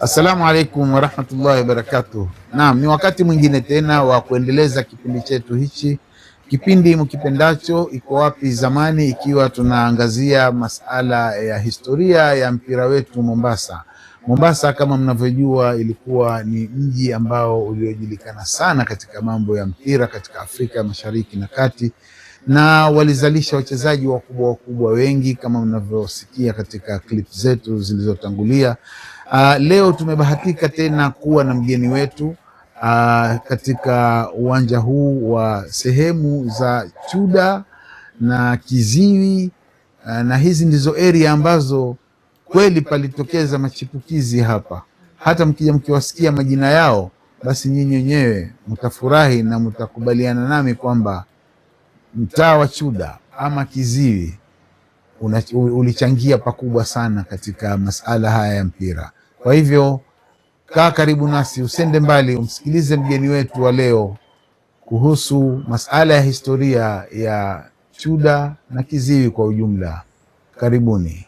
Assalamu alaikum warahmatullahi wabarakatuh. Naam, ni wakati mwingine tena wa kuendeleza kipindi chetu hichi, kipindi mkipendacho Iko Wapi Zamani, ikiwa tunaangazia masala ya historia ya mpira wetu Mombasa. Mombasa kama mnavyojua ilikuwa ni mji ambao uliojulikana sana katika mambo ya mpira katika Afrika Mashariki na Kati, na walizalisha wachezaji wakubwa wengi kama mnavyosikia katika clip zetu zilizotangulia. Leo tumebahatika tena kuwa na mgeni wetu katika uwanja huu wa sehemu za Chuda na Kiziwi, na hizi ndizo area ambazo kweli palitokeza machipukizi hapa. Hata mkija mkiwasikia majina yao, basi nyinyi wenyewe mtafurahi na mtakubaliana nami kwamba mtaa wa Chuda ama Kiziwi ulichangia pakubwa sana katika masala haya ya mpira. Kwa hivyo kaa karibu nasi, usende mbali, umsikilize mgeni wetu wa leo kuhusu masala ya historia ya Chuda na Kiziwi kwa ujumla. Karibuni.